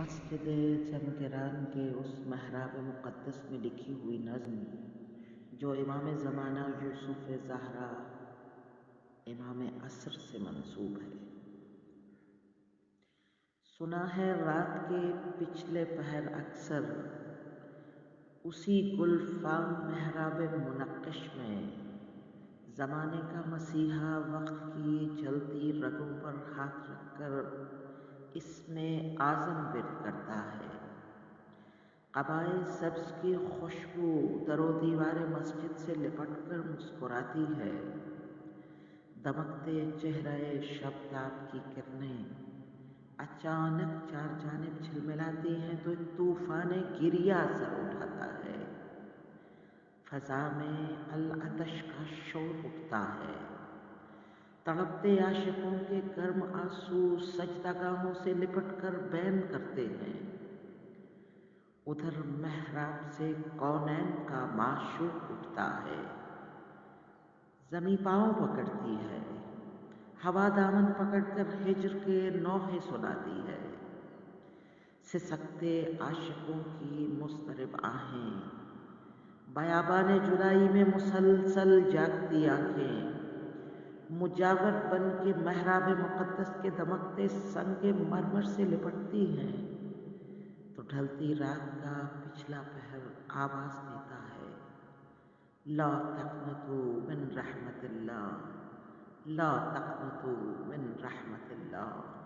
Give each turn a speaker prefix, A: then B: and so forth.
A: مسجد چمکران کے اس محراب مقدس میں لکھی ہوئی نظم جو امام زمانہ یوسف زہرا امام عصر سے منسوب ہے۔ سنا ہے رات کے پچھلے پہر اکثر اسی گلفام محراب منقش میں زمانے کا مسیحا وقت کی جلتی رگوں پر ہاتھ رکھ کر اسم اعظم ورد کرتا ہے۔ قبائے سبز کی خوشبو در و دیوار مسجد سے لپٹ کر مسکراتی ہے۔ دمکتے چہرہ شبتاب کی کرنیں اچانک چار جانب جھلملاتی ہیں تو ایک طوفان گریہ سر اٹھاتا ہے۔ فضا میں العطش کا شور اٹھتا ہے۔ تڑپتے عاشقوں کے گرم آنسو سجدہ گاہوں سے لپٹ کر بین کرتے ہیں۔ ادھر محراب سے کونین کا معشوق اٹھتا ہے۔ زمیں پاؤں پکڑتی ہے۔ ہوا دامن پکڑ کر ہجر کے نوحے سناتی ہے۔ سسکتے عاشقوں کی مضطرب آہیں، بیابان جدائی میں مسلسل جاگتی آنکھیں مجاور بن کے محراب مقدس کے دمکتے سنگ مرمر سے لپٹتی ہیں تو ڈھلتی رات کا پچھلا پہر آواز دیتا ہے، لا تقنطوا من رحمت اللہ، لا تقنطوا من رحمت اللہ۔